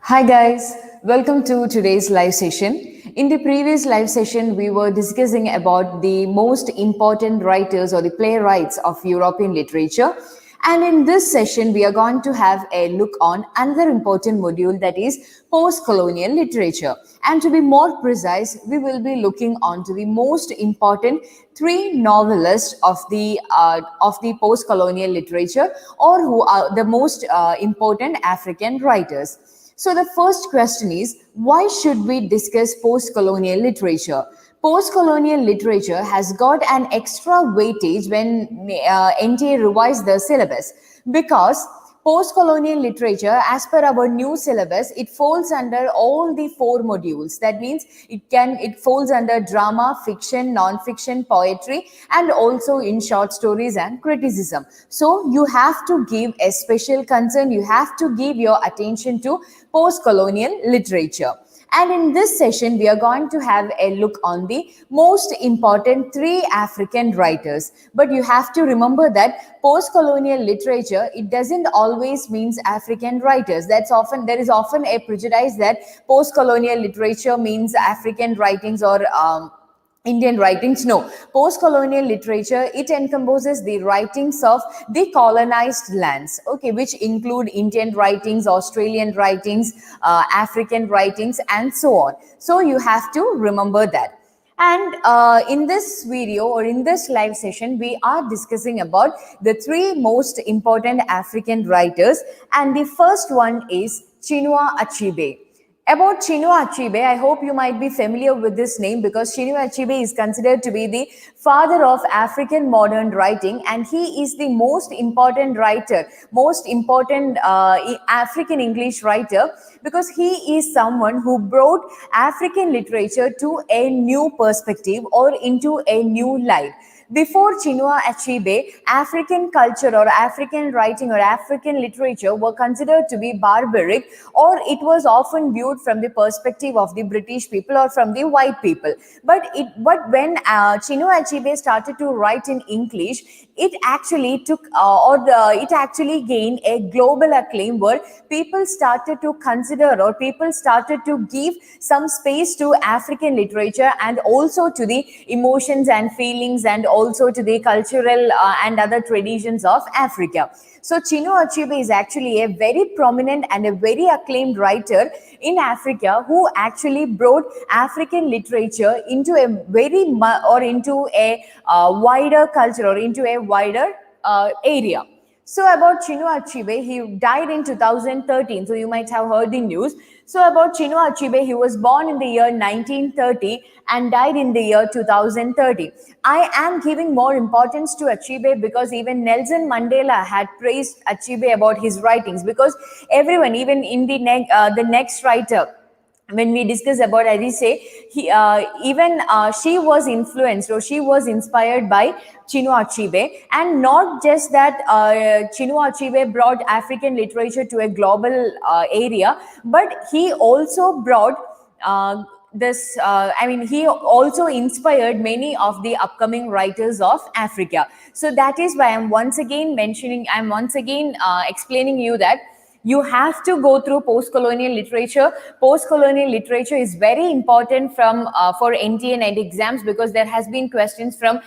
Hi guys, welcome to today's live session. In the previous live session, we were discussing about the most important writers or the playwrights of European literature. And in this session, we are going to have a look on another important module, that is post-colonial literature. And to be more precise, we will be looking on to the most important three novelists of the post-colonial literature, or who are the most important African writers. So the first question is, why should we discuss post-colonial literature? Post-colonial literature has got an extra weightage when NTA revised the syllabus, because post-colonial literature, as per our new syllabus, it falls under all the four modules. That means it falls under drama, fiction, non-fiction, poetry, and also in short stories and criticism. So you have to give a special concern, you have to give your attention to post-colonial literature. And in this session, we are going to have a look on the most important three African writers. But you have to remember that post-colonial literature, it doesn't always means African writers. There is often a prejudice that post-colonial literature means African writings or Indian writings. No, post-colonial literature, it encompasses the writings of the colonized lands, okay, which include Indian writings, Australian writings, African writings, and so on. So you have to remember that. And in this video or in this live session, we are discussing about the three most important African writers, and the first one is Chinua Achebe. About Chinua Achebe, I hope you might be familiar with this name, because Chinua Achebe is considered to be the father of African modern writing, and he is the most important writer, most important African English writer, because he is someone who brought African literature to a new perspective or into a new light. Before Chinua Achebe, African culture or African writing or African literature were considered to be barbaric, or it was often viewed from the perspective of the British people or from the white people. But when Chinua Achebe started to write in English, it actually it actually gained a global acclaim, where people started to consider, or people started to give some space to African literature and also to the emotions and feelings and also to the cultural and other traditions of Africa. So Chinua Achebe is actually a very prominent and a very acclaimed writer in Africa, who actually brought African literature into into a wider culture or into a wider area. So about Chinua Achebe, he died in 2013. So you might have heard the news. So about Chinua Achebe, he was born in the year 1930 and died in the year 2030. I am giving more importance to Achebe because even Nelson Mandela had praised Achebe about his writings, because everyone, even in the next writer, when we discuss about Adichie, she was influenced or she was inspired by Chinua Achebe. And not just that, Chinua Achebe brought African literature to a global area, but he also brought he also inspired many of the upcoming writers of Africa. So that is why I'm once again explaining you that you have to go through post-colonial literature. Post-colonial literature is very important for NTA NET exams, because there has been questions from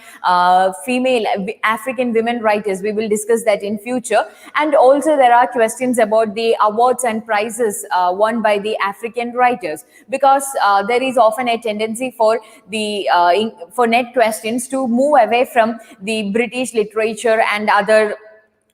female African women writers. We will discuss that in future. And also there are questions about the awards and prizes won by the African writers, because there is often a tendency for NET questions to move away from the British literature and other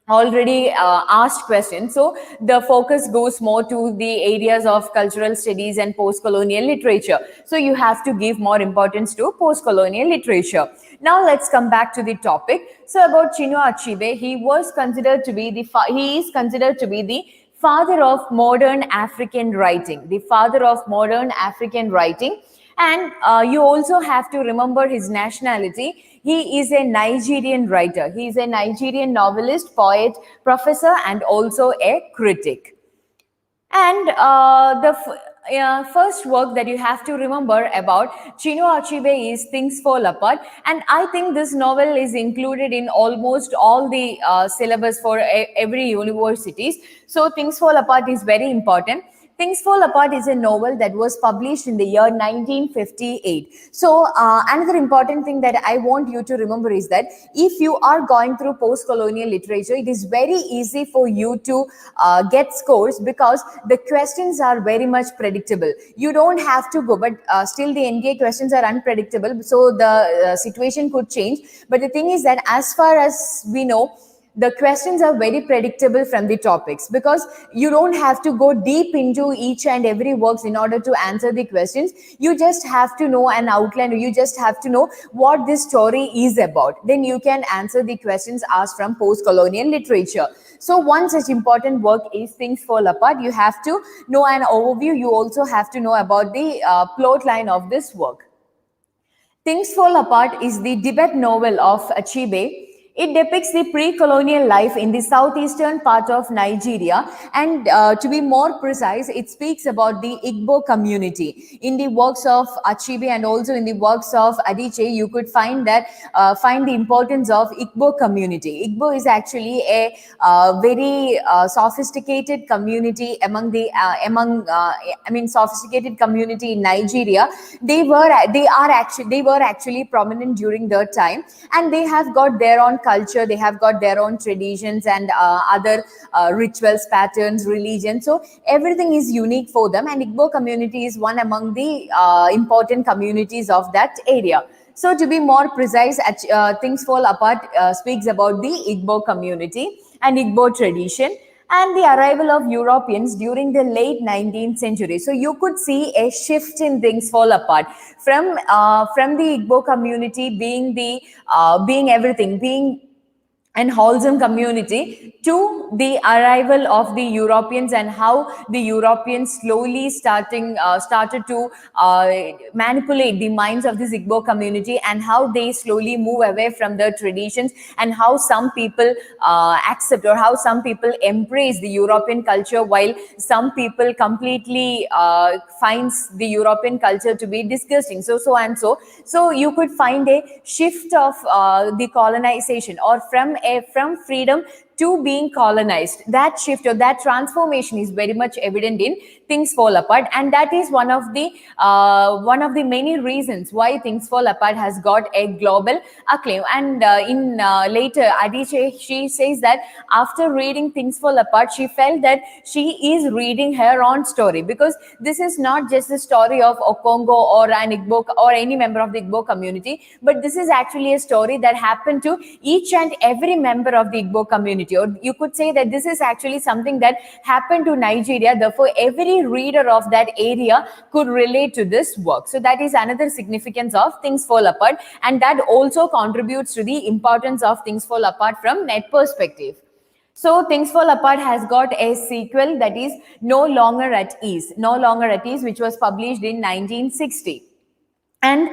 already asked questions. So the focus goes more to the areas of cultural studies and post-colonial literature. So you have to give more importance to post-colonial literature. Now let's come back to the topic. So about Chinua Achebe, he is considered to be the father of modern African writing, the father of modern African writing. And you also have to remember his nationality. He is a Nigerian writer. He is a Nigerian novelist, poet, professor, and also a critic. And the first work that you have to remember about Chinua Achebe is Things Fall Apart. And I think this novel is included in almost all the syllabus for every universities. So Things Fall Apart is very important. Things Fall Apart is a novel that was published in the year 1958. So, another important thing that I want you to remember is that if you are going through post-colonial literature, it is very easy for you to get scores because the questions are very much predictable. You don't have to go, but still the NDA questions are unpredictable, so the situation could change. But the thing is that as far as we know, the questions are very predictable from the topics, because you don't have to go deep into each and every works in order to answer the questions. You just have to know an outline, or you just have to know what this story is about. Then you can answer the questions asked from post-colonial literature. So one such important work is Things Fall Apart. You have to know an overview. You also have to know about the plot line of this work. Things Fall Apart is the debate novel of Achebe. It depicts the pre-colonial life in the southeastern part of Nigeria, and to be more precise, it speaks about the Igbo community. In the works of Achebe and also in the works of Adichie, you could find the importance of Igbo community. Igbo is actually a very sophisticated community sophisticated community in Nigeria. They were actually prominent during their time, and they have got their own culture, they have got their own traditions and other rituals, patterns, religion. So everything is unique for them, and Igbo community is one among the important communities of that area. So to be more precise, Things Fall Apart speaks about the Igbo community and Igbo tradition and the arrival of Europeans during the late 19th century. So you could see a shift in Things Fall Apart from the Igbo community being everything, being and wholesome community, to the arrival of the Europeans, and how the Europeans slowly started to manipulate the minds of this Igbo community, and how they slowly move away from their traditions, and how some people accept, or how some people embrace the European culture, while some people completely finds the European culture to be disgusting. So you could find a shift of the colonization, or from freedom to being colonized. That shift or that transformation is very much evident in Things Fall Apart, and that is one of the many reasons why Things Fall Apart has got a global acclaim. And in later, Adichie, she says that after reading Things Fall Apart, she felt that she is reading her own story, because this is not just the story of Okongo or an Igbo or any member of the Igbo community, but this is actually a story that happened to each and every member of the Igbo community. Or you could say that this is actually something that happened to Nigeria. Therefore, every reader of that area could relate to this work. So that is another significance of Things Fall Apart, and that also contributes to the importance of Things Fall Apart from net perspective. So Things Fall Apart has got a sequel, that is No Longer at Ease, which was published in 1960. And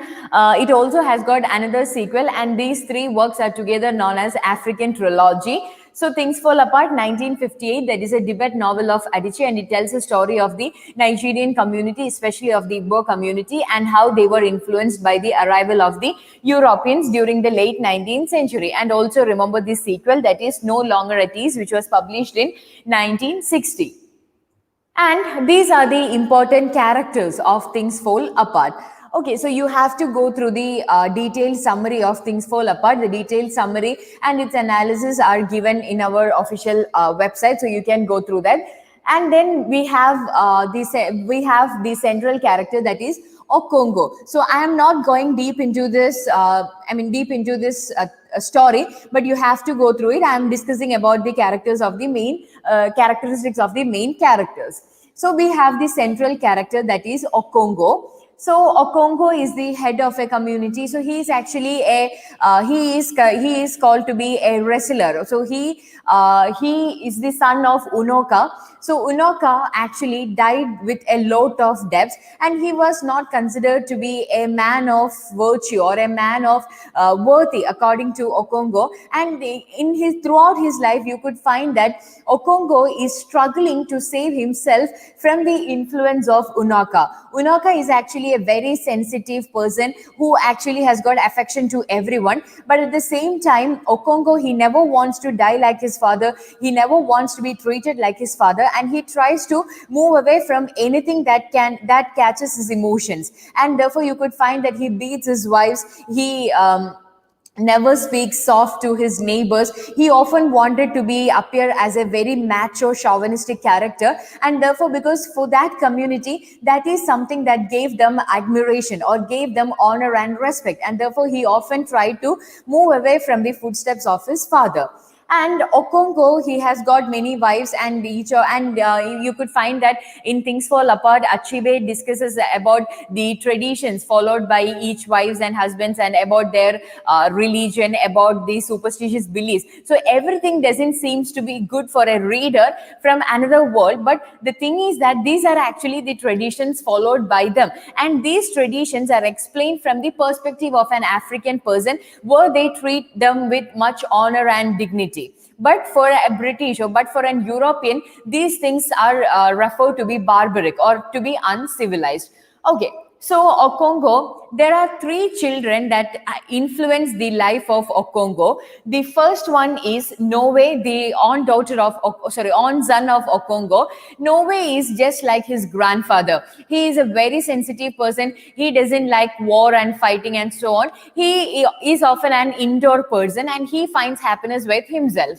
it also has got another sequel, and these three works are together known as African Trilogy. So Things Fall Apart, 1958, that is a debate novel of Adichie, and it tells the story of the Nigerian community, especially of the Igbo community, and how they were influenced by the arrival of the Europeans during the late 19th century. And also remember the sequel, that is No Longer at Ease, which was published in 1960. And these are the important characters of Things Fall Apart. Okay, so you have to go through the detailed summary of Things Fall Apart. The detailed summary and its analysis are given in our official website, so you can go through that. And then we have the central character, that is Okongo. So I am not going deep into this. Story, but you have to go through it. I am discussing about the characters of the main characteristics of the main characters. So we have the central character, that is Okongo. So Okongo is the head of a community. So he is actually he is called to be a wrestler. So he is the son of Unoka. So Unoka actually died with a lot of debts, and he was not considered to be a man of virtue or a man of worthy, according to Okongo. And throughout his life, you could find that Okongo is struggling to save himself from the influence of Unoka. Unoka is actually actually a very sensitive person who actually has got affection to everyone. But at the same time, Okongo, he never wants to die like his father. He never wants to be treated like his father, and he tries to move away from anything that catches his emotions. And therefore, you could find that he beats his wives. He never speaks soft to his neighbors. He often wanted to be appear as a very macho chauvinistic character, and therefore, because for that community, that is something that gave them admiration or gave them honor and respect, and therefore he often tried to move away from the footsteps of his father. And Okongo, he has got many wives, and you could find that in Things Fall Apart, Achebe discusses about the traditions followed by each wives and husbands, and about their religion, about the superstitious beliefs. So everything doesn't seems to be good for a reader from another world, but the thing is that these are actually the traditions followed by them, and these traditions are explained from the perspective of an African person, where they treat them with much honor and dignity. But for a British but for an European, these things are referred to be barbaric or to be uncivilized. Okay, so Okongo, there are three children that influence the life of Okongo. The first one is Noe, the on son of Okongo. Noe is just like his grandfather. He is a very sensitive person. He doesn't like war and fighting and so on. He is often an indoor person, and he finds happiness with himself.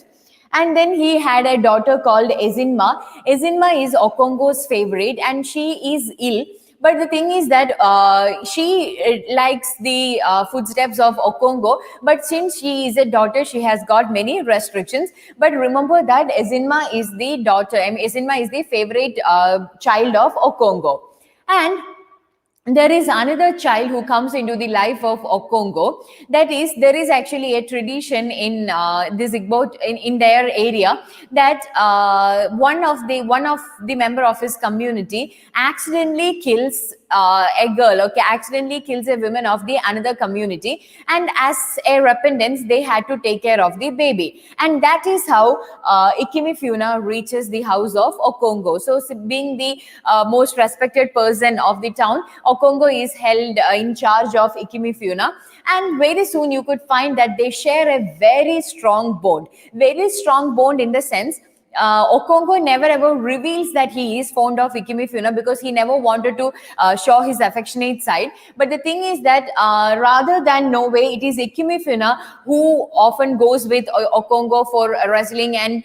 And then he had a daughter called Ezinma. Ezinma is Okongo's favorite, and she is ill. But the thing is that she likes the footsteps of Okongo. But since she is a daughter, she has got many restrictions. But remember that Ezinma is the daughter. Ezinma is the favorite child of Okongo. And there is another child who comes into the life of Okongo. That is, there is actually a tradition in this Igbo in their area, that one of the member of his community accidentally kills a girl, okay, accidentally kills a woman of the another community, and as a repentance, they had to take care of the baby, and that is how Ikimifuna reaches the house of Okongo. So, being the most respected person of the town, Okongo is held in charge of Ikimifuna, and very soon you could find that they share a very strong bond in the sense, Okongo never ever reveals that he is fond of Ikimifuna, because he never wanted to show his affectionate side. But the thing is that rather than Noe, it is Ikimifuna who often goes with Okongo for wrestling, and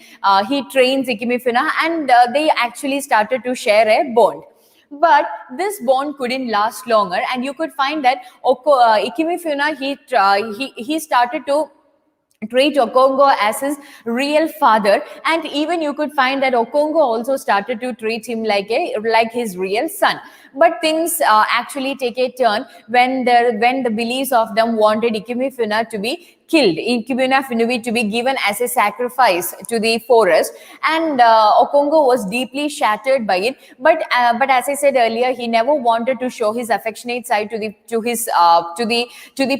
he trains Ikimifuna, and they actually started to share a bond. But this bond couldn't last longer, and you could find that Ikimifuna, he started to treat Okongo as his real father, and even you could find that Okongo also started to treat him like his real son. But things actually take a turn when the beliefs of them wanted Ikimifuna to be killed, Ikimifuna to be given as a sacrifice to the forest, and Okongo was deeply shattered by it. But as I said earlier, he never wanted to show his affectionate side to the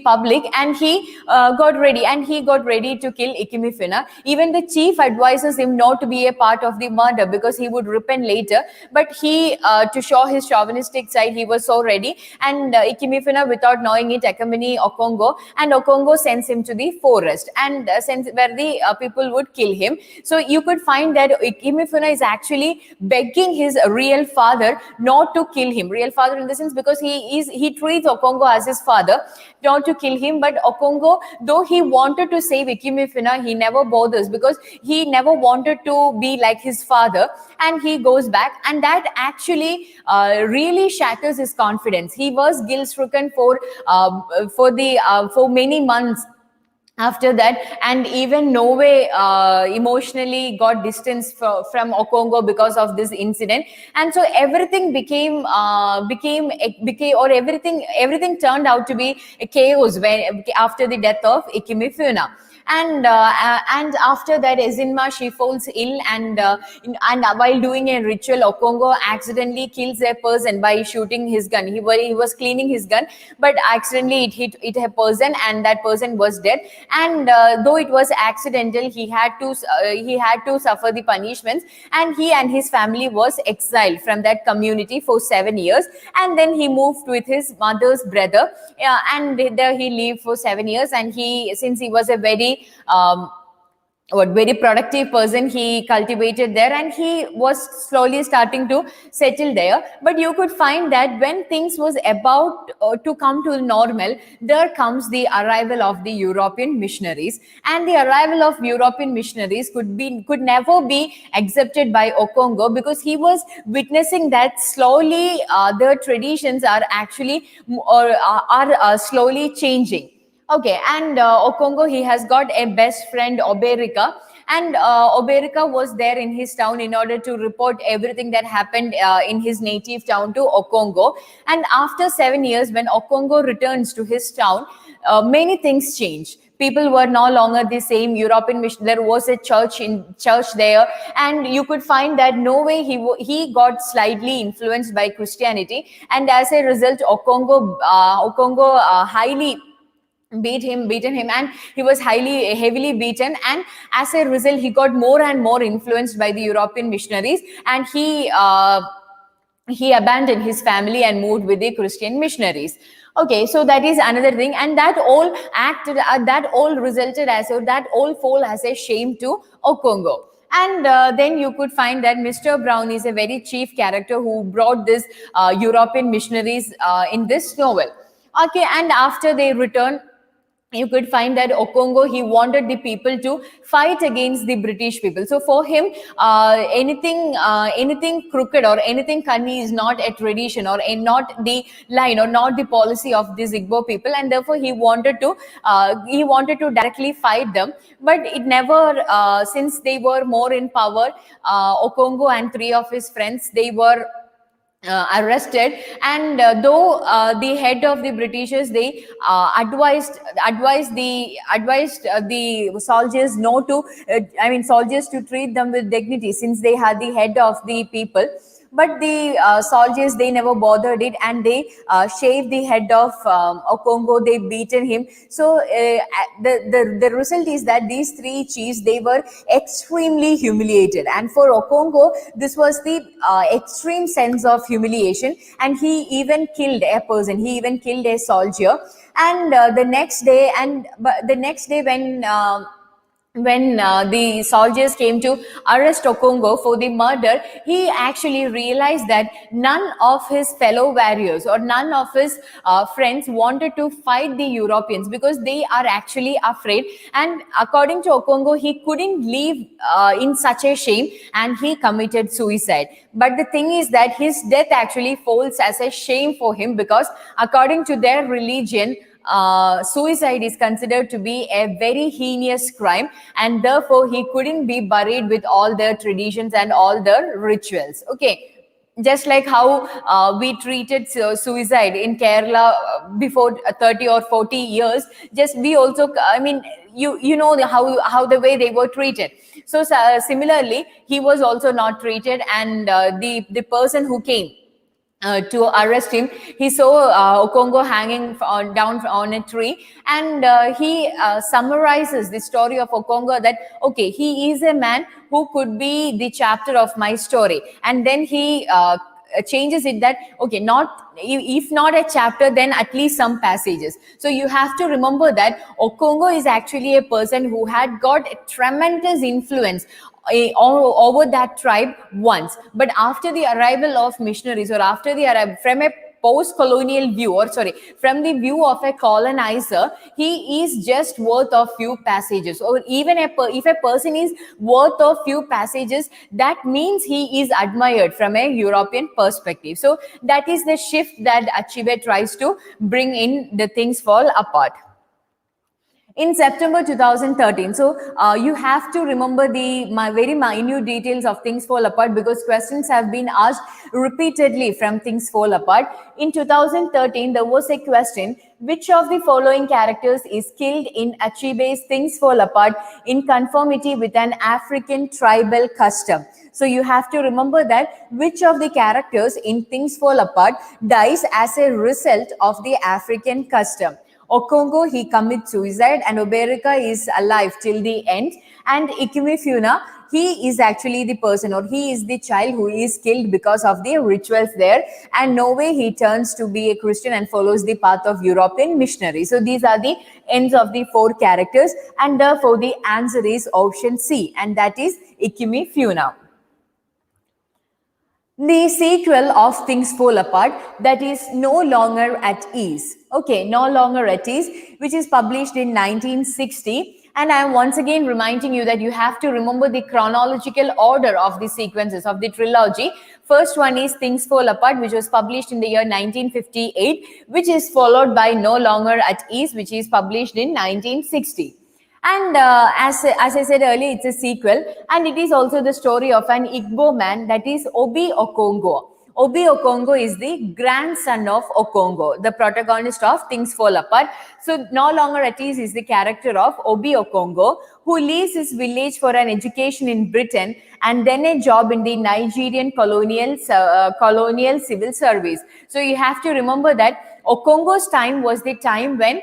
public, and he got ready to kill Ikimifuna. Even the chief advises him not to be a part of the murder, because he would repent later. But he, to show his chauvinistic side, he was so ready, and Ikimifuna, without knowing it, accompany Okongo, and Okongo sends him to the forest, and where the people would kill him. So you could find that Ikimifuna is actually begging his real father not to kill him. Real father in the sense, because he treats Okongo as his father, not to kill him. But Okongo, though he wanted to save Ikimifuna, he never bothers, because he never wanted to be like his father, and he goes back, and that actually really shatters his confidence. He was guilt-stricken for many months after that, and even Noe emotionally got distance from Okongo because of this incident. And so everything everything turned out to be a chaos after the death of Ikimifuna. And after that, Ezinma, she falls ill, and while doing a ritual, Okongo accidentally kills a person by shooting his gun. He was cleaning his gun, but accidentally it hit a person, and that person was dead. And though it was accidental, he had to suffer the punishments, and he and his family was exiled from that community for 7 years. And then he moved with his mother's brother, and there he lived for 7 years. And since he was a very productive person, he cultivated there, and he was slowly starting to settle there. But you could find that when things was about to come to normal, there comes the arrival of the European missionaries. And the arrival of European missionaries could never be accepted by Okongo, because he was witnessing that slowly the traditions are actually are slowly changing. Okay, and Okongo, he has got a best friend, Oberika, and Oberika was there in his town in order to report everything that happened in his native town to Okongo. And after 7 years, when Okongo returns to his town, many things change. People were no longer the same. European mission. There was a church there, and you could find that no way he got slightly influenced by Christianity, and as a result, Okongo highly beaten him, and he was heavily beaten. And as a result, he got more and more influenced by the European missionaries, and he abandoned his family and moved with the Christian missionaries. Okay, so that is another thing, and that all resulted as, or that all fall as a shame to Okongo. And then you could find that Mr. Brown is a very chief character who brought this European missionaries in this novel. Okay, and after they return, you could find that Okongo, he wanted the people to fight against the British people. So for him, anything crooked or anything cunning is not a tradition, or not the line, or not the policy of these Igbo people, and therefore he wanted to directly fight them. But it never, since they were more in power, Okongo and three of his friends, they were arrested. And though the head of the Britishers, they advised the soldiers not to soldiers to treat them with dignity, since they had the head of the people. But the soldiers, they never bothered it, and they shaved the head of Okongo. They beaten him. So the result is that these three chiefs, they were extremely humiliated. And for Okongo, this was the extreme sense of humiliation, and he even killed a person. He even killed a soldier. And the next day, when the soldiers came to arrest Okongo for the murder, he actually realized that none of his fellow warriors or none of his friends wanted to fight the Europeans, because they are actually afraid. And according to Okongo, he couldn't live in such a shame, and he committed suicide. But the thing is that his death actually falls as a shame for him, because according to their religion, suicide is considered to be a very heinous crime, and therefore he couldn't be buried with all their traditions and all their rituals. Okay, just like how we treated suicide in Kerala before 30 or 40 years, just we also, you know how the way they were treated. So similarly, he was also not treated, and the person who came to arrest him, he saw Okongo hanging down on a tree, and he summarizes the story of Okongo that, okay, he is a man who could be the chapter of my story. And then he changes it that, okay, if not a chapter, then at least some passages. So you have to remember that Okongo is actually a person who had got a tremendous influence over that tribe once. But after the arrival of missionaries, or after the arrival from a post-colonial view, or sorry, from the view of a colonizer, he is just worth of few passages. Or even if a person is worth of few passages, that means he is admired from a European perspective. So that is the shift that Achebe tries to bring in the things fall apart. In September 2013, so you have to remember the very minute details of Things Fall Apart, because questions have been asked repeatedly from Things Fall Apart. In 2013, there was a question, which of the following characters is killed in Achebe's Things Fall Apart in conformity with an African tribal custom? So you have to remember that which of the characters in Things Fall Apart dies as a result of the African custom. Okongo, he commits suicide, and Oberika is alive till the end. And Ikimifuna, he is actually the person, or he is the child who is killed because of the rituals there. And no way he turns to be a Christian and follows the path of European missionary. So these are the ends of the four characters, and therefore the answer is option C, and that is Ikimifuna. The sequel of Things Fall Apart, that is No Longer at Ease. Okay, No Longer at Ease, which is published in 1960. And I am once again reminding you that you have to remember the chronological order of the sequences of the trilogy. First one is Things Fall Apart, which was published in the year 1958, which is followed by No Longer at Ease, which is published in 1960. And as I said earlier, it's a sequel, and it is also the story of an Igbo man, that is Obi Okongo. Obi Okongo is the grandson of Okongo, the protagonist of Things Fall Apart. So No Longer at Ease is the character of Obi Okongo, who leaves his village for an education in Britain and then a job in the Nigerian colonial civil service. So you have to remember that Okongo's time was the time when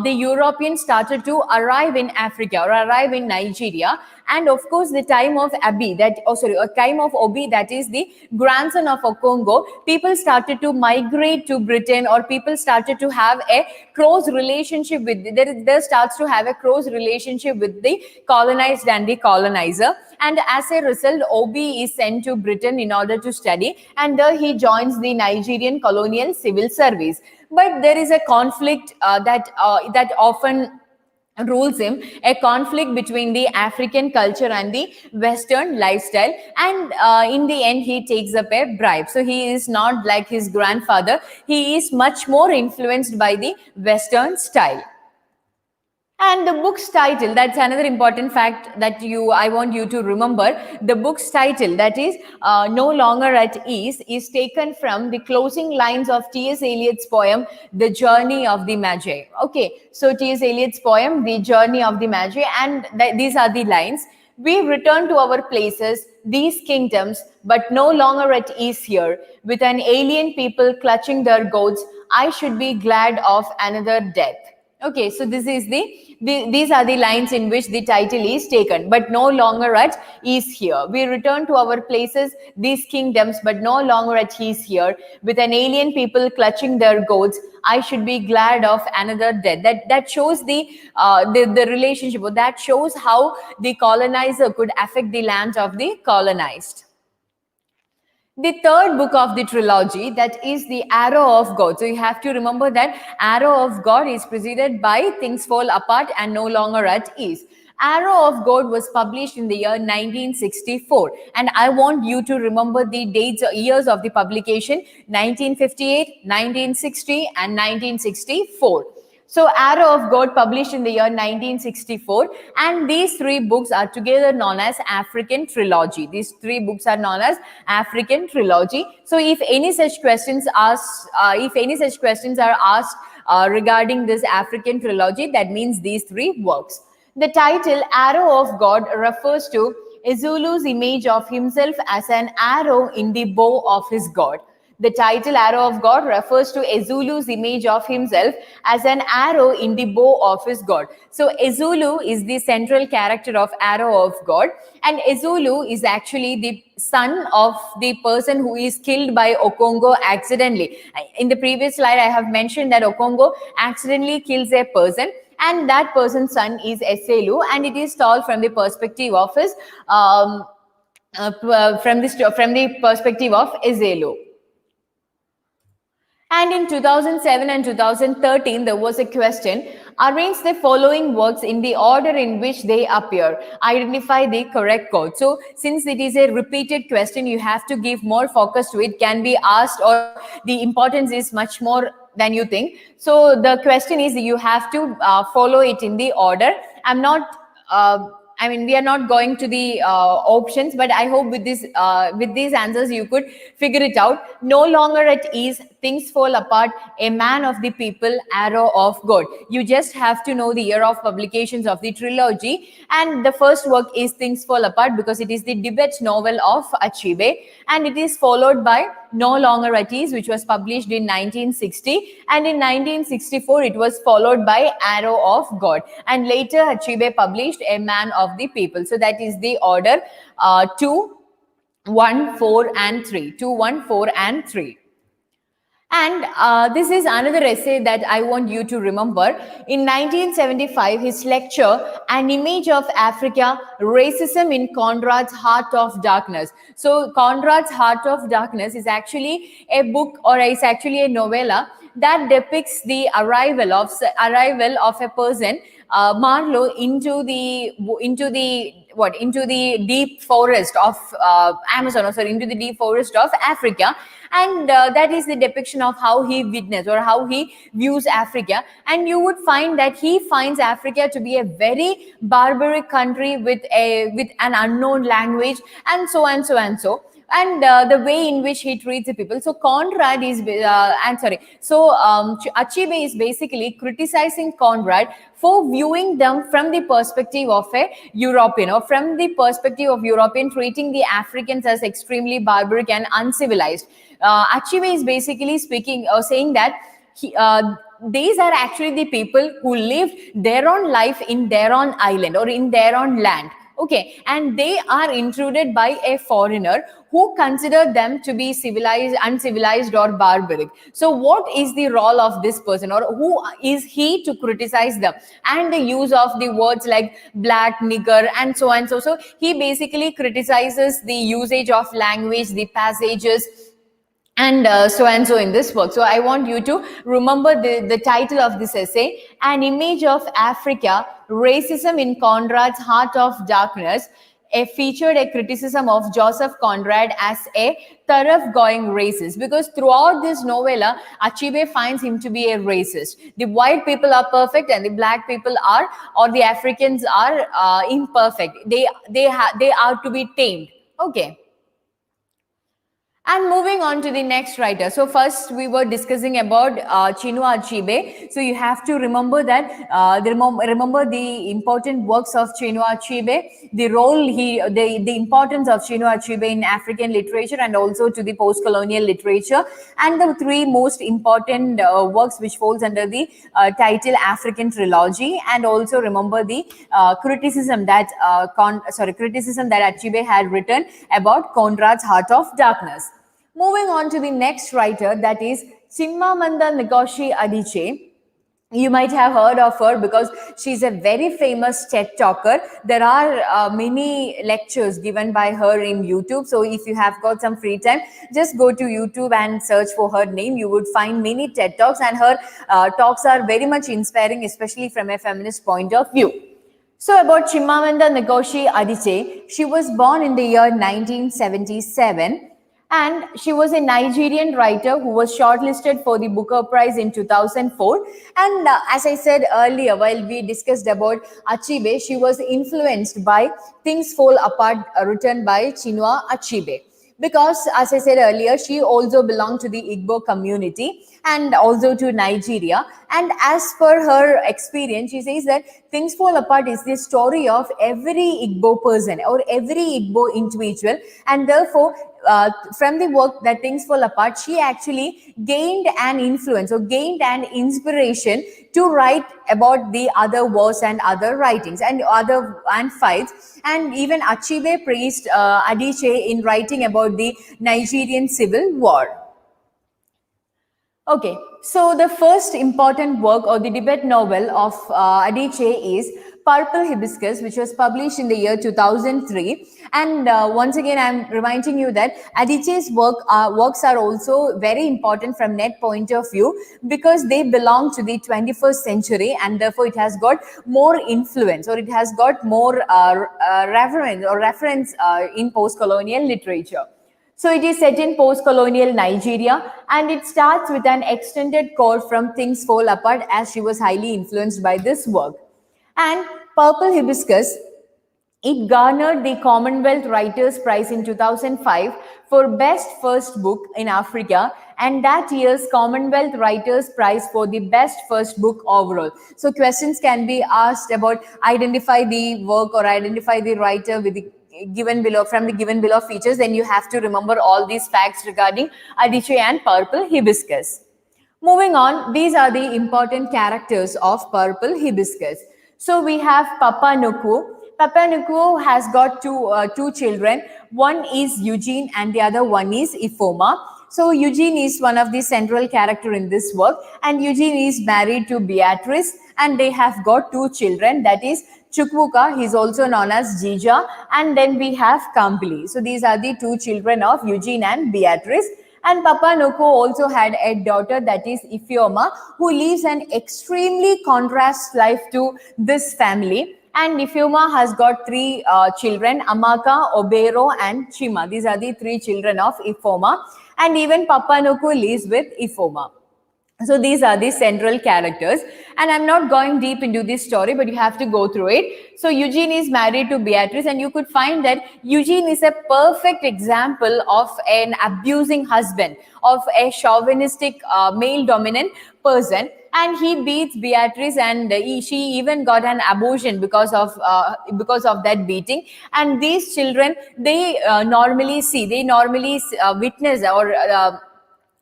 the Europeans started to arrive in Africa or arrive in Nigeria. And of course, the time of Obi, that is the grandson of Okongo, people started to migrate to Britain, or people started to have a close relationship with, there starts to have a close relationship with the colonized and the colonizer. And as a result, Obi is sent to Britain in order to study, and there he joins the Nigerian colonial civil service. But there is a conflict that often rules him, a conflict between the African culture and the Western lifestyle, and in the end he takes up a bribe. So he is not like his grandfather, he is much more influenced by the Western style. And the book's title, that's another important fact that I want you to remember. The book's title, that is No Longer at Ease, is taken from the closing lines of T.S. Eliot's poem, The Journey of the Magi. Okay, so T.S. Eliot's poem, The Journey of the Magi, and these are the lines. We return to our places, these kingdoms, but no longer at ease here. With an alien people clutching their goats, I should be glad of another death. Okay, so this is these are the lines in which the title is taken, but no longer at ease here. We return to our places, these kingdoms, but no longer at ease here. With an alien people clutching their goats, I should be glad of another death. That shows the relationship, or that shows how the colonizer could affect the land of the colonized. The third book of the trilogy, that is The Arrow of God. So you have to remember that Arrow of God is preceded by Things Fall Apart and No Longer at Ease. Arrow of God was published in the year 1964, and I want you to remember the dates or years of the publication: 1958, 1960 and 1964. So Arrow of God published in the year 1964, and these three books are together known as African Trilogy. These three books are known as African Trilogy. So if any such questions are asked regarding this African Trilogy, that means these three works. The title Arrow of God refers to Ezulu's image of himself as an arrow in the bow of his God. The title Arrow of God refers to Ezulu's image of himself as an arrow in the bow of his God. So Ezulu is the central character of Arrow of God, and Ezulu is actually the son of the person who is killed by Okongo accidentally. In the previous slide, I have mentioned that Okongo accidentally kills a person, and that person's son is Eselu, and it is told from the perspective of his from the perspective of Ezelu. And in 2007 and 2013, there was a question: arrange the following works in the order in which they appear. Identify the correct code. So since it is a repeated question, you have to give more focus to it. Can be asked, or the importance is much more than you think. So the question is, you have to follow it in the order. We are not going to the options, but I hope with these answers you could figure it out. No Longer at Ease, Things Fall Apart, A Man of the People, Arrow of God. You just have to know the year of publications of the trilogy. And the first work is Things Fall Apart because it is the debate novel of Achebe, and it is followed by No Longer at Ease, which was published in 1960, and in 1964 it was followed by Arrow of God, and later Achebe published A Man of the People. So that is the order, 2, 1, 4, and 3. 2, 1, 4, and 3. And this is another essay that I want you to remember. In 1975, his lecture, An Image of Africa, Racism in Conrad's Heart of Darkness. So Conrad's Heart of Darkness is actually a book, or is actually a novella that depicts the arrival of a person, Marlowe, into the deep forest of Amazon, or sorry, into the deep forest of Africa. And that is the depiction of how he witnessed or how he views Africa. And you would find that he finds Africa to be a very barbaric country with an unknown language, and so and so and so. And the way in which he treats the people. So Conrad is, Achebe is basically criticizing Conrad for viewing them from the perspective of a European, or from the perspective of European, treating the Africans as extremely barbaric and uncivilized. Achebe is basically speaking or saying that these are actually the people who lived their own life in their own island or in their own land. Okay, and they are intruded by a foreigner who consider them to be civilized, uncivilized, or barbaric. So what is the role of this person, or who is he to criticize them? And the use of the words like black, nigger, and so on. So he basically criticizes the usage of language, the passages, and so and so in this work. So I want you to remember the title of this essay, An Image of Africa, Racism in Conrad's Heart of Darkness. Featured a criticism of Joseph Conrad as a thoroughgoing racist, because throughout this novella, Achebe finds him to be a racist. The white people are perfect and the black people are, or the Africans are imperfect. They are to be tamed. Okay. And moving on to the next writer. So first we were discussing about Chinua Achebe. So you have to remember that, remember the important works of Chinua Achebe, the role the importance of Chinua Achebe in African literature and also to the post-colonial literature, and the three most important works which falls under the title African Trilogy, and also remember the criticism that Achebe had written about Conrad's Heart of Darkness. Moving on to the next writer, that is Chimamanda Ngozi Adichie. You might have heard of her because she's a very famous TED talker. There are many lectures given by her in YouTube. So if you have got some free time, just go to YouTube and search for her name. You would find many TED talks, and her talks are very much inspiring, especially from a feminist point of view. So about Chimamanda Ngozi Adichie, she was born in the year 1977. And she was a Nigerian writer who was shortlisted for the Booker Prize in 2004. And as I said earlier, while we discussed about Achebe, she was influenced by Things Fall Apart, written by Chinua Achebe. Because, as I said earlier, she also belonged to the Igbo community and also to Nigeria. And as per her experience, she says that Things Fall Apart is the story of every Igbo person or every Igbo individual. And therefore, from the work that Things Fall Apart, she actually gained an influence or gained an inspiration to write about the other wars and other writings and fights. And even Achebe praised Adichie in writing about the Nigerian Civil War. Okay, so the first important work or the debate novel of Adichie is Purple Hibiscus, which was published in the year 2003. And once again, I'm reminding you that Adichie's works are also very important from net point of view because they belong to the 21st century, and therefore it has got more influence, or it has got more reference in post-colonial literature. So it is set in post-colonial Nigeria, and it starts with an extended quote from Things Fall Apart, as she was highly influenced by this work. And Purple Hibiscus It garnered the Commonwealth Writers' Prize in 2005 for Best First Book in Africa, and that year's Commonwealth Writers' Prize for the Best First Book overall. So questions can be asked about identify the work or identify the writer with the given below from the given below features. Then you have to remember all these facts regarding Adichie and purple hibiscus. Moving on, these are the important characters of purple hibiscus. So we have Papa Nuku. Papa Nuku has got two children. One is Eugene and the other one is Ifoma. So Eugene is one of the central character in this work, and Eugene is married to Beatrice, and they have got two children, that is Chukwuka, he is also known as Jija, and then we have Kambili. So these are the two children of Eugene and Beatrice. And Papa Nuku also had a daughter, that is Ifeoma, who lives an extremely contrast life to this family. And Ifeoma has got three children, Amaka, Obero, and Chima. These are the three children of Ifeoma. And even Papa Nuku lives with Ifeoma. So these are the central characters, and I'm not going deep into this story, but you have to go through it. So Eugene is married to Beatrice, and you could find that Eugene is a perfect example of an abusing husband, of a chauvinistic male dominant person, and he beats Beatrice, and she even got an abortion because of that beating. And these children, they normally witness or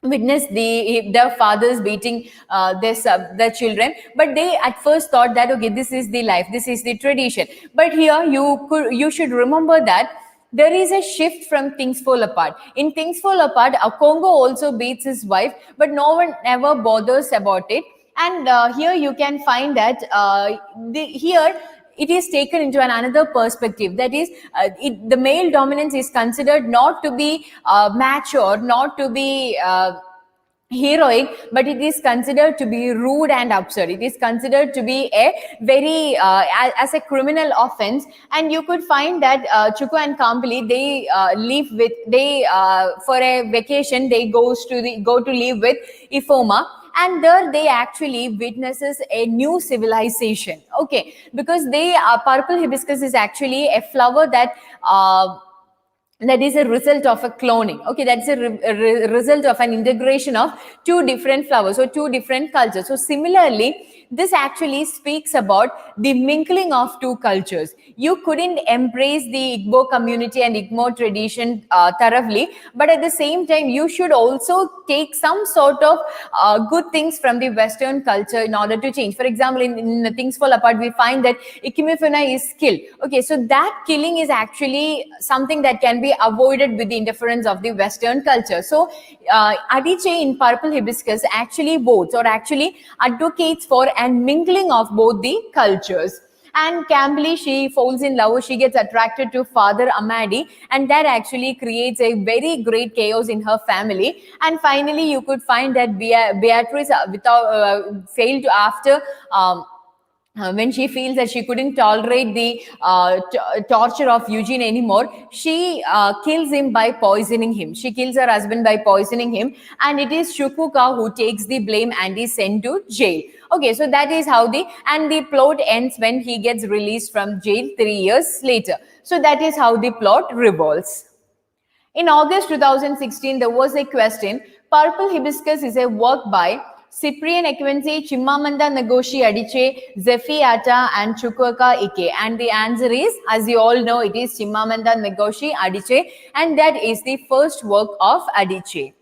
witness their fathers beating their children, but they at first thought that okay, this is the life, this is the tradition. But here you should remember that there is a shift from Things Fall Apart. In Things Fall Apart, Congo also beats his wife, but no one ever bothers about it. And here you can find that here it is taken into another perspective. That is, the male dominance is considered not to be mature, not to be heroic, but it is considered to be rude and absurd. It is considered to be a very as a criminal offense. And you could find that Chuku and Kambili, they for a vacation they go to live with Ifoma, and there they actually witnesses a new civilization. Okay, because purple hibiscus is actually a flower that is a result of a cloning. Okay, that's a result of an integration of two different flowers or two different cultures. So similarly, this actually speaks about the mingling of two cultures. You couldn't embrace the Igbo community and Igbo tradition thoroughly, but at the same time, you should also take some sort of good things from the Western culture in order to change. For example, in Things Fall Apart, we find that Ikimifuna is killed. Okay, so that killing is actually something that can be avoided with the interference of the Western culture. So Adichie in Purple Hibiscus actually votes or actually advocates for and mingling of both the cultures. And Kambili, she falls in love, she gets attracted to Father Amadi, and that actually creates a very great chaos in her family. And finally, you could find that Beatrice failed to after when she feels that she couldn't tolerate the torture of Eugene anymore, she kills him by poisoning him. She kills her husband by poisoning him, and it is Shukuka who takes the blame and is sent to jail. Okay, so that is how the plot ends when he gets released from jail 3 years later. So that is how the plot revolves. In August 2016, there was a question. Purple Hibiscus is a work by Cyprian Equense, Chimamanda Ngozi Adichie, Zefi Atta, and Chukwuka Ike. And the answer is, as you all know, it is Chimamanda Ngozi Adichie, and that is the first work of Adichie.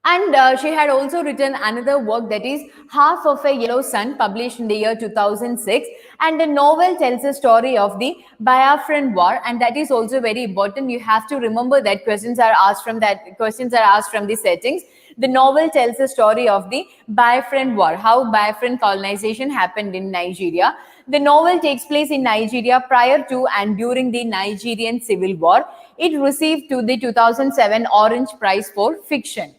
And she had also written another work, that is Half of a Yellow Sun, published in the year 2006. And the novel tells a story of the Biafran War, and that is also very important. You have to remember that questions are asked from the settings. The novel tells the story of the Biafran War, how Biafran colonization happened in Nigeria. The novel takes place in Nigeria prior to and during the Nigerian Civil War. It received the 2007 Orange Prize for Fiction.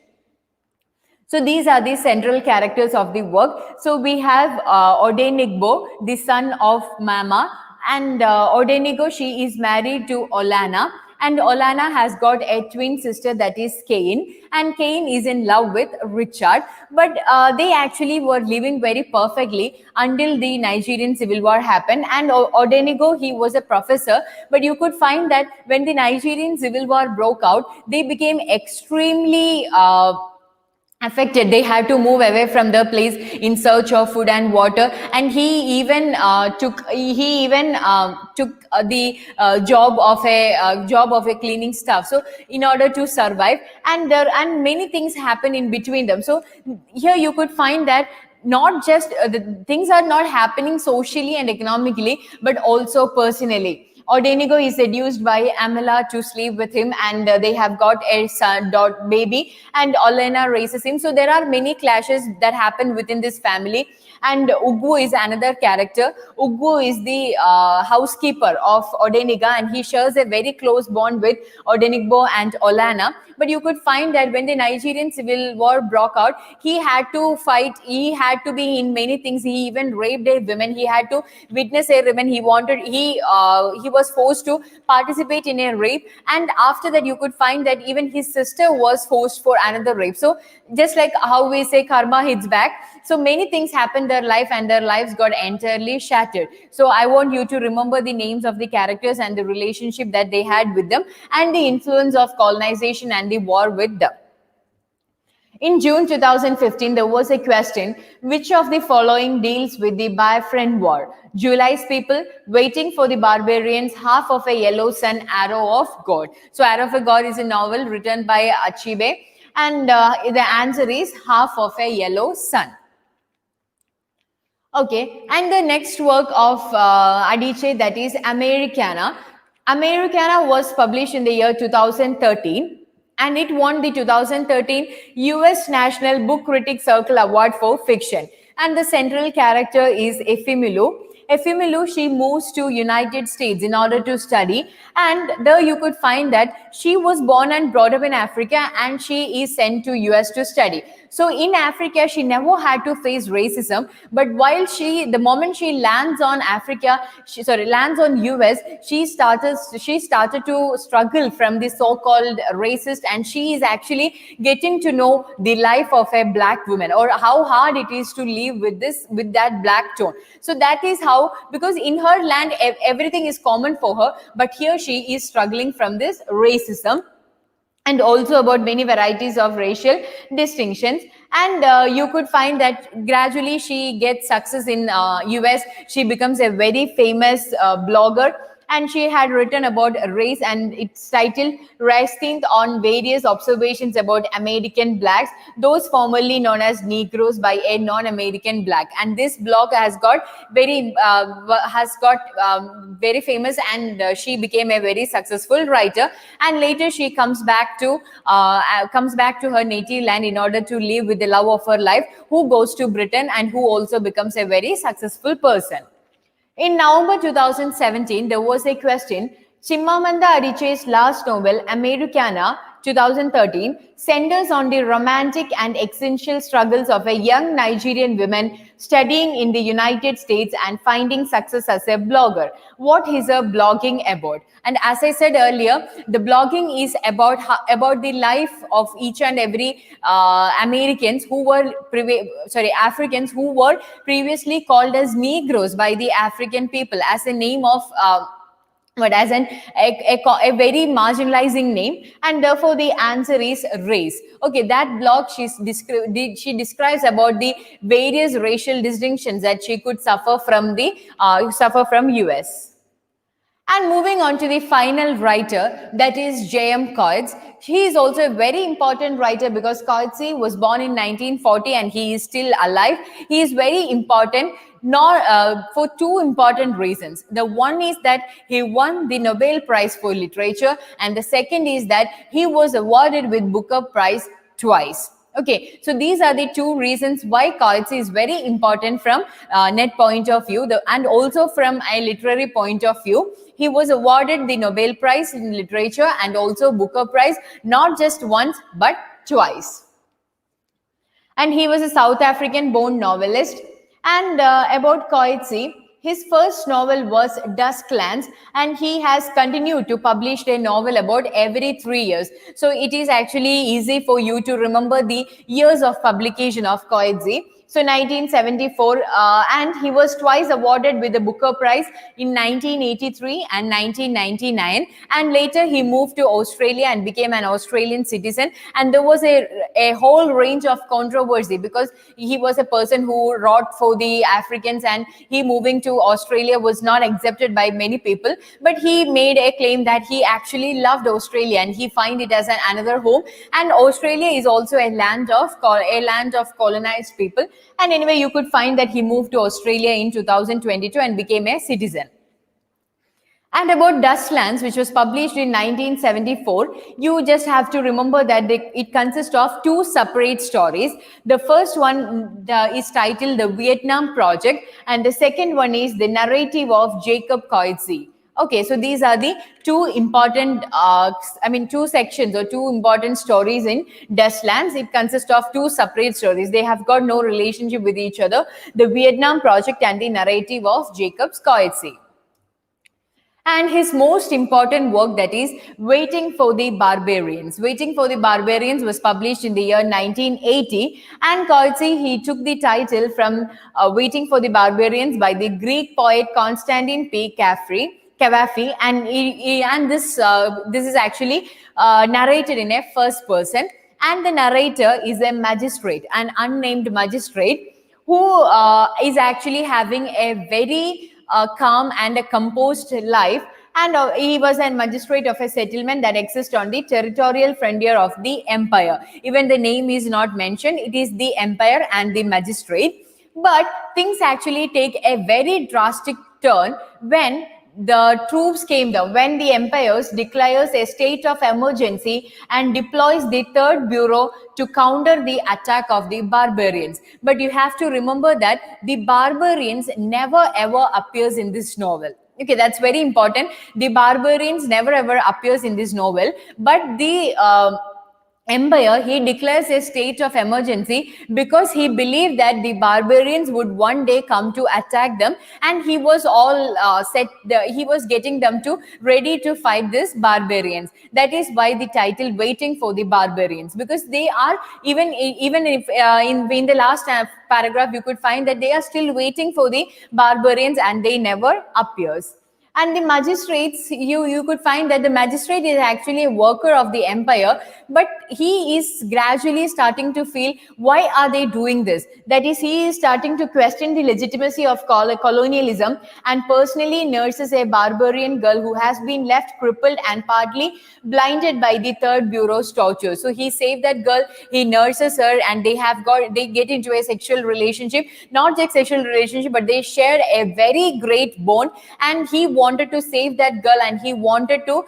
So these are the central characters of the work. So we have Odenigbo, the son of Mama, and Odenigo, she is married to Olana, and Olana has got a twin sister that is Cain, and Cain is in love with Richard, but they actually were living very perfectly until the Nigerian Civil War happened. And Odenigo, he was a professor, but you could find that when the Nigerian Civil War broke out, they became extremely affected. They had to move away from the place in search of food and water, and he even took the job of a cleaning staff, so in order to survive. And many things happen in between them. So here you could find that not just the things are not happening socially and economically, but also personally. Odenigo is seduced by Amela to sleep with him, and they have got a son, baby, and Olena raises him. So there are many clashes that happen within this family. And Ugu is another character. Ugu is the housekeeper of Odeniga, and he shares a very close bond with Odenigbo and Olana. But you could find that when the Nigerian Civil War broke out, he had to fight. He had to be in many things. He even raped a woman. He had to witness a woman. He was forced to participate in a rape. And after that, you could find that even his sister was forced for another rape. So just like how we say karma hits back, so many things happened in their life, and their lives got entirely shattered. So I want you to remember the names of the characters and the relationship that they had with them, and the influence of colonization and the war with them. In June 2015, there was a question: which of the following deals with the Biafran War? July's people, Waiting for the Barbarians, Half of a Yellow Sun, Arrow of God. So Arrow of a God is a novel written by Achebe, and the answer is Half of a Yellow Sun. Okay, and the next work of Adichie, that is Americana. Americana was published in the year 2013, and it won the 2013 US National Book Critics Circle Award for Fiction. And the central character is Efimilu. Efimilu, she moves to United States in order to study, and there you could find that she was born and brought up in Africa, and she is sent to US to study. So in Africa, she never had to face racism, but the moment she lands on lands on US, she started to struggle from the so-called racist, and she is actually getting to know the life of a black woman, or how hard it is to live with that black tone. So that is how, because in her land everything is common for her, but here she is struggling from this racism, and also about many varieties of racial distinctions. And you could find that gradually she gets success in US. She becomes a very famous blogger, and she had written about race, and it's titled Resting on Various Observations About American Blacks, those formerly known as Negroes by a non-American black. And this blog has got very famous, and she became a very successful writer. And later she comes back to her native land in order to live with the love of her life, who goes to Britain and who also becomes a very successful person. In November 2017, there was a question: Chimamanda Adichie's last novel, Americana, 2013, centers on the romantic and existential struggles of a young Nigerian woman studying in the United States and finding success as a blogger. What is her blogging about? And as I said earlier, the blogging is about the life of each and every Africans who were previously called as Negroes by the African people, as a name of as a very marginalizing name, and therefore the answer is race. Okay, that blog she describes about the various racial distinctions that she could suffer from US. And moving on to the final writer, that is J.M. Coetzee. He is also a very important writer because Coetzee was born in 1940 and he is still alive. He is very important for two important reasons. The one is that he won the Nobel Prize for Literature, and the second is that he was awarded with Booker Prize twice. Okay, so these are the two reasons why Coetzee is very important from net point of view, and also from a literary point of view. He was awarded the Nobel Prize in Literature and also Booker Prize, not just once but twice. And he was a South African born novelist. And about Coetzee, His first novel was Dusklands, and he has continued to publish a novel about every 3 years. So it is actually easy for you to remember the years of publication of Coetzee. So 1974, and he was twice awarded with the Booker Prize in 1983 and 1999. And later he moved to Australia and became an Australian citizen. And there was a whole range of controversy because he was a person who wrote for the Africans, and he moving to Australia was not accepted by many people. But he made a claim that he actually loved Australia and he find it as another home. And Australia is also a land of colonized people. And anyway, you could find that he moved to Australia in 2022 and became a citizen. And about Dustlands, which was published in 1974, you just have to remember that it consists of two separate stories. The first one is titled The Vietnam Project, and the second one is The Narrative of Jacob Coetzee. Okay, so these are the two important, two sections or two important stories in Dustlands. It consists of two separate stories. They have got no relationship with each other. The Vietnam Project and The Narrative of Jacob Coetzee. And his most important work, that is Waiting for the Barbarians. Waiting for the Barbarians was published in the year 1980, and Coetzee, he took the title from Waiting for the Barbarians by the Greek poet Constantine P. Cavafy, and this is actually narrated in a first person, and the narrator is a magistrate, an unnamed magistrate, who is actually having a very calm and a composed life. And he was a magistrate of a settlement that exists on the territorial frontier of the empire. Even the name is not mentioned. It is the empire and the magistrate. But things actually take a very drastic turn when the troops came down, when the empire declares a state of emergency and deploys the Third Bureau to counter the attack of the barbarians. But you have to remember that the barbarians never ever appears in this novel. Okay, that's very important. The barbarians never ever appears in this novel, but the empire, he declares a state of emergency because he believed that the barbarians would one day come to attack them, and he was all he was getting them to ready to fight these barbarians. That is why the title Waiting for the Barbarians, because they are, even if in the last paragraph you could find that they are still waiting for the barbarians and they never appears. And the magistrates, you could find that the magistrate is actually a worker of the empire, but he is gradually starting to feel, why are they doing this? That is, he is starting to question the legitimacy of colonialism, and personally nurses a barbarian girl who has been left crippled and partly blinded by the Third Bureau's torture. So he saved that girl, he nurses her, and they get into a sexual relationship, not just sexual relationship, but they shared a very great bond, and he wanted to save that girl, and he wanted to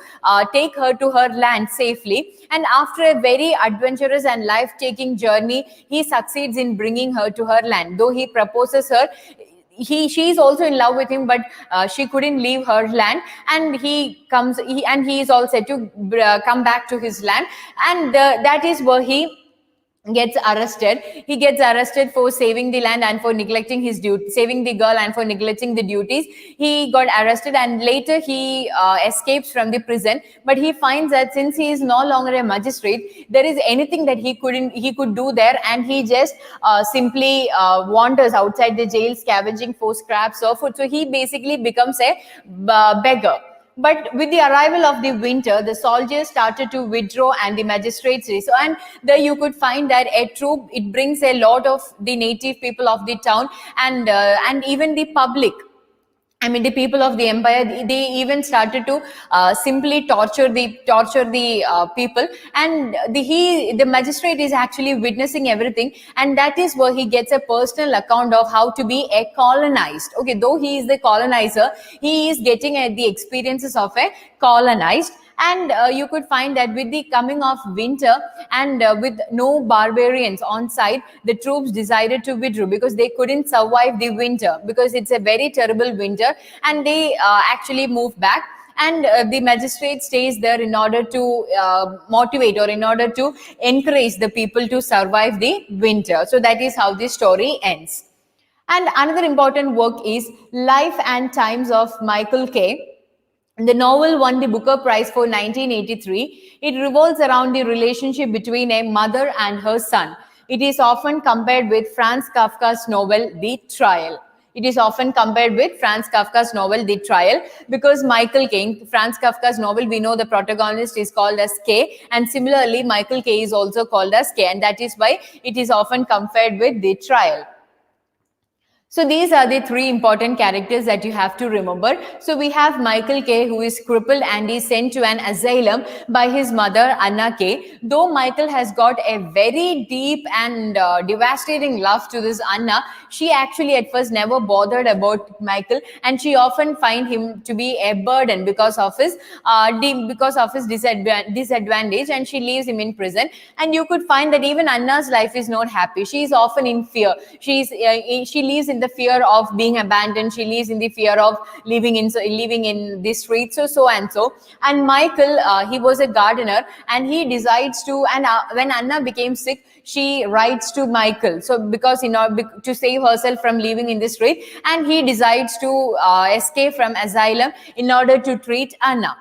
take her to her land safely. And after a very adventurous and life-taking journey, he succeeds in bringing her to her land. Though he proposes her, she is also in love with him, but she couldn't leave her land, and he is all set to come back to his land, and that is where he gets arrested. He gets arrested for saving the land and for neglecting his duty, saving the girl and for neglecting the duties. He got arrested, and later he escapes from the prison. But he finds that since he is no longer a magistrate, there is anything that he could do there, and he just simply wanders outside the jail, scavenging for scraps of food. So he basically becomes a beggar. But with the arrival of the winter, the soldiers started to withdraw, and the magistrates. So, and there you could find that a troop, it brings a lot of the native people of the town, and even the public. I mean, the people of the empire, they even started to simply torture the people, and the magistrate is actually witnessing everything, and that is where he gets a personal account of how to be a colonized. Okay, though he is the colonizer, he is getting the experiences of a colonized. And you could find that with the coming of winter and with no barbarians on site, the troops decided to withdraw because they couldn't survive the winter, because it's a very terrible winter, and they actually moved back. And the magistrate stays there in order to motivate, or in order to encourage the people to survive the winter. So that is how the story ends. And another important work is Life and Times of Michael K. The novel won the Booker Prize for 1983. It revolves around the relationship between a mother and her son. It is often compared with Franz Kafka's novel The Trial. It is often compared with Franz Kafka's novel The Trial because Michael K, Franz Kafka's novel, we know the protagonist is called as K, and similarly Michael K is also called as K, and that is why it is often compared with The Trial. So these are the three important characters that you have to remember. So we have Michael K, who is crippled and is sent to an asylum by his mother Anna K. Though Michael has got a very deep and devastating love to this Anna, she actually at first never bothered about Michael, and she often find him to be a burden because of his disadvantage, and she leaves him in prison. And you could find that even Anna's life is not happy. She is often in fear. She lives in the fear of being abandoned. She lives in the fear of living in the streets, and Michael, he was a gardener, and he decides to, and when Anna became sick, she writes to Michael, so because to save herself from living in the street, and he decides to escape from asylum in order to treat Anna.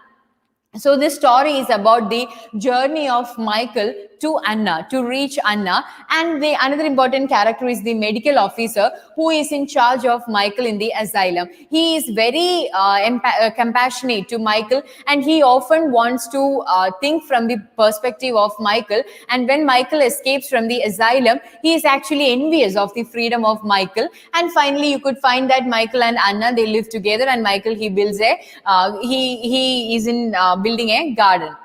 So this story is about the journey of Michael to Anna, to reach Anna. And another important character is the medical officer who is in charge of Michael in the asylum. He is very compassionate to Michael, and he often wants to think from the perspective of Michael. And when Michael escapes from the asylum, he is actually envious of the freedom of Michael. And finally, you could find that Michael and Anna, they live together, and Michael, he builds he is in building a garden.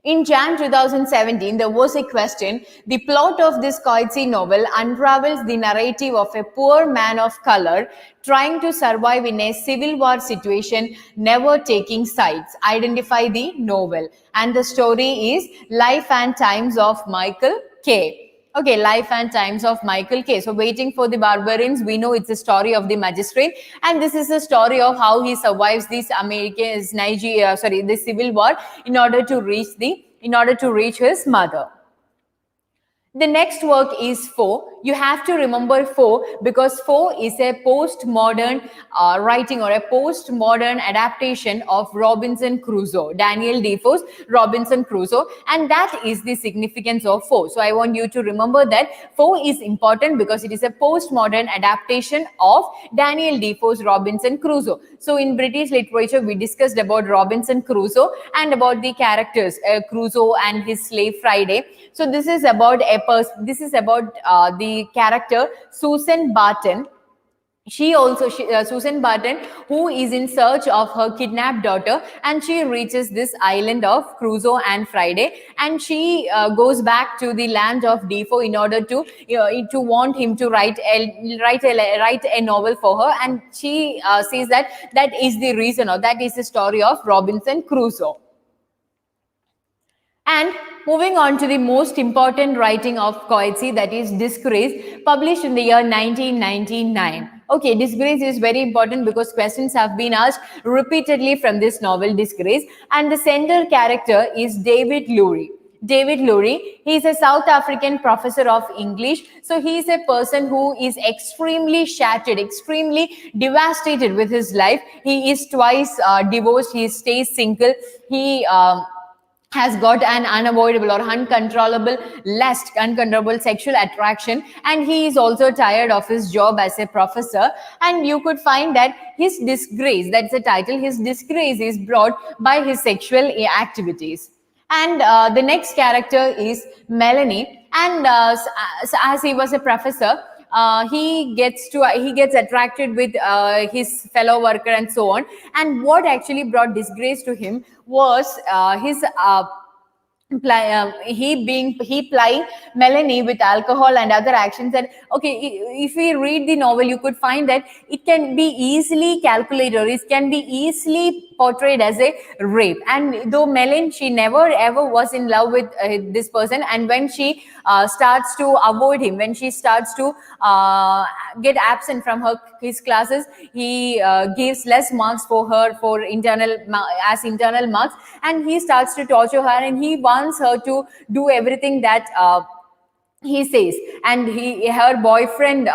In Jan 2017, there was a question. The plot of this Coetzee novel unravels the narrative of a poor man of color trying to survive in a civil war situation, never taking sides. Identify the novel. And the story is Life and Times of Michael K. Okay, Life and Times of Michael K. So Waiting for the Barbarians, we know it's a story of the magistrate, and this is a story of how he survives this the civil war in order to reach his mother. The next work is Foe. You have to remember Foe because Foe is a postmodern writing or a postmodern adaptation of Robinson Crusoe, Daniel Defoe's Robinson Crusoe, and that is the significance of Foe. So I want you to remember that Foe is important because it is a postmodern adaptation of Daniel Defoe's Robinson Crusoe. So in British literature, we discussed about Robinson Crusoe and about the characters Crusoe and his slave Friday. So this is about the character Susan Barton. Susan Barton, who is in search of her kidnapped daughter, and she reaches this island of Crusoe and Friday, and she goes back to the land of Defoe in order to want him to write a novel for her, and she says that is the reason, or that is the story of Robinson Crusoe. And moving on to the most important writing of Coetzee, that is Disgrace, published in the year 1999. Okay, Disgrace is very important because questions have been asked repeatedly from this novel, Disgrace, and the center character is David Lurie. David Lurie, he is a South African professor of English. So he is a person who is extremely shattered, extremely devastated with his life. He is twice divorced. He stays single. He has got an unavoidable or uncontrollable lust, uncontrollable sexual attraction, and he is also tired of his job as a professor. And you could find that his disgrace, that's the title, his disgrace is brought by his sexual activities. And the next character is Melanie, and as he was a professor, he gets attracted with his fellow worker and so on. And what actually brought disgrace to him was his he plying Melanie with alcohol and other actions. And okay, if we read the novel, you could find that it can be easily calculated, or it can be easily portrayed as a rape. And though Melanie, she never ever was in love with this person, and when she starts to avoid him, when she starts to get absent from his classes, he gives less marks for her for internal marks, and he starts to torture her, and he wants her to do everything that he says, and her boyfriend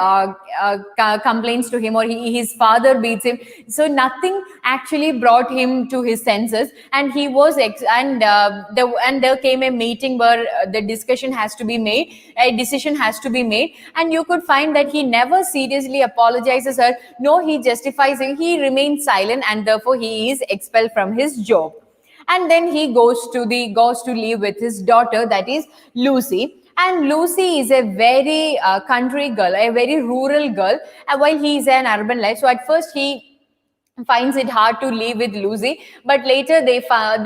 complains to him, or his father beats him. So nothing actually brought him to his senses, and he was and there came a meeting where the discussion has to be made, a decision has to be made, and you could find that he never seriously apologizes her, no, he justifies it, he remains silent, and therefore he is expelled from his job. And then he goes to live with his daughter, that is Lucy. And Lucy is a very country girl, a very rural girl, while he is an urban life. So at first he finds it hard to live with Lucy, but later they found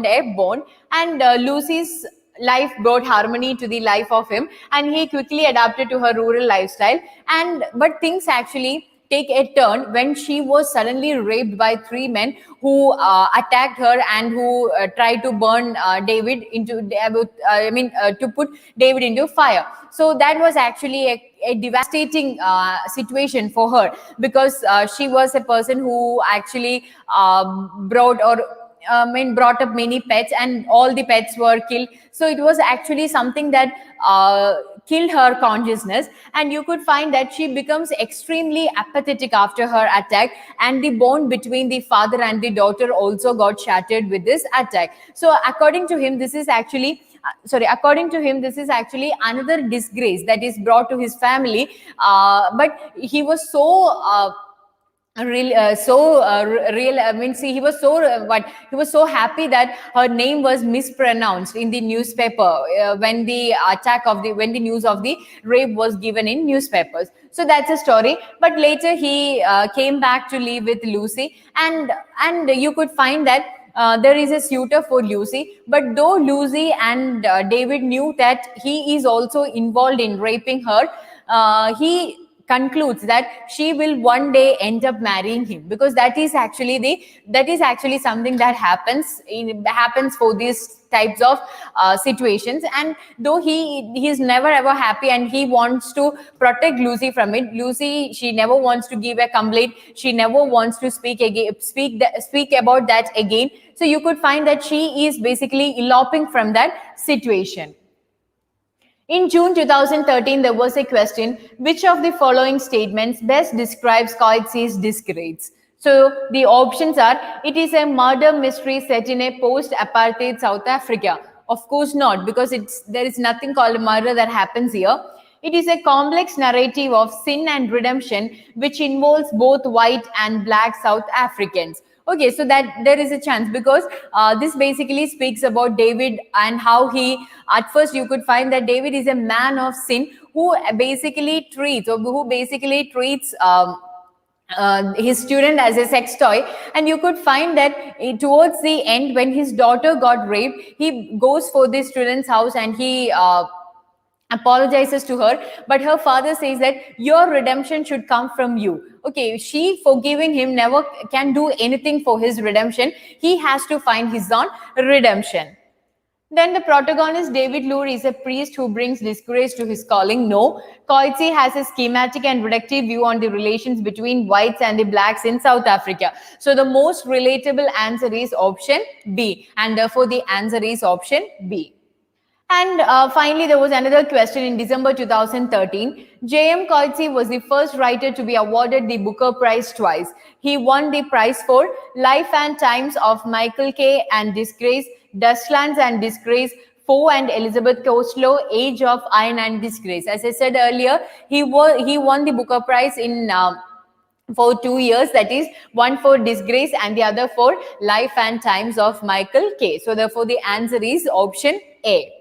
a bond, and Lucy's life brought harmony to the life of him, and he quickly adapted to her rural lifestyle. And but things actually take a turn when she was suddenly raped by three men who attacked her and who tried to burn David into to put David into fire. So that was actually a devastating situation for her, because she was a person who actually brought up many pets, and all the pets were killed. So it was actually something that killed her consciousness, and you could find that she becomes extremely apathetic after her attack, and the bond between the father and the daughter also got shattered with this attack. So according to him, this is actually another disgrace that is brought to his family. But he was so real. I mean, see, he was so he was so happy that her name was mispronounced in the newspaper when the news of the rape was given in newspapers. So that's a story. But later he came back to live with Lucy, and you could find that there is a suitor for Lucy, but though Lucy and David knew that he is also involved in raping her, he concludes that she will one day end up marrying him, because that is actually something that happens for these types of situations. And though he is never ever happy, and he wants to protect Lucy from it, Lucy, she never wants to give a complaint, she never wants to speak about that again. So you could find that she is basically eloping from that situation. In June 2013, there was a question: which of the following statements best describes Coetzee's disgrace? So the options are: it is a murder mystery set in a post-apartheid South Africa. Of course not, because there is nothing called murder that happens here. It is a complex narrative of sin and redemption, which involves both white and black South Africans. Okay, so that there is a chance, because this basically speaks about David and how he, at first you could find that David is a man of sin who basically treats his student as a sex toy. And you could find that towards the end, when his daughter got raped, he goes for the student's house and he apologizes to her, but her father says that your redemption should come from you. Okay, she forgiving him never can do anything for his redemption. He has to find his own redemption. Then the protagonist, David Lurie, is a priest who brings disgrace to his calling. No. Coetzee has a schematic and reductive view on the relations between whites and the blacks in South Africa. So the most relatable answer is option B, and therefore the answer is option B. And finally, there was another question in December 2013. J.M. Coetzee was the first writer to be awarded the Booker Prize twice. He won the prize for Life and Times of Michael K. and Disgrace, Dustlands and Disgrace, Foe and Elizabeth Costello, Age of Iron and Disgrace. As I said earlier, he won the Booker Prize in for 2 years, that is one for Disgrace and the other for Life and Times of Michael K. So therefore the answer is option A.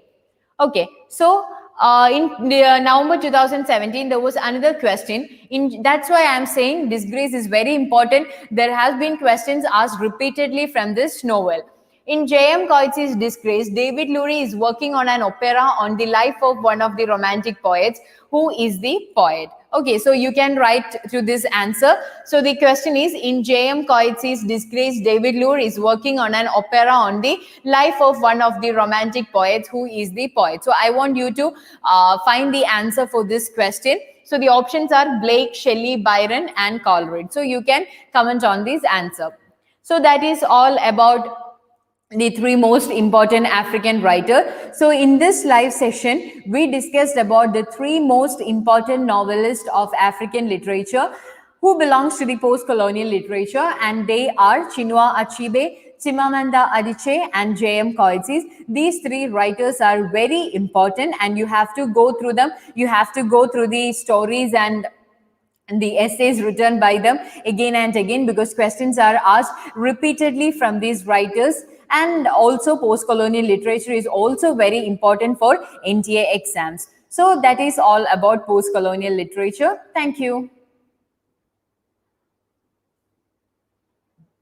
Okay, so in November 2017, there was another question. That's why I'm saying disgrace is very important. There has been questions asked repeatedly from this novel. In J.M. Coetzee's Disgrace, David Lurie is working on an opera on the life of one of the romantic poets. Who is the poet? Okay, so you can write to this answer. So the question is, in J.M. Coetzee's Disgrace, David Lurie is working on an opera on the life of one of the romantic poets. Who is the poet? So I want you to find the answer for this question. So the options are Blake, Shelley, Byron, and Coleridge. So you can comment on this answer. So that is all about the three most important African writers. So in this live session, we discussed about the three most important novelists of African literature who belongs to the post-colonial literature, and they are Chinua Achebe, Chimamanda Adichie, and J.M. Coetzee. These three writers are very important, and you have to go through them. You have to go through the stories and the essays written by them again and again, because questions are asked repeatedly from these writers. And also post-colonial literature is also very important for NTA exams. So that is all about post-colonial literature. Thank you.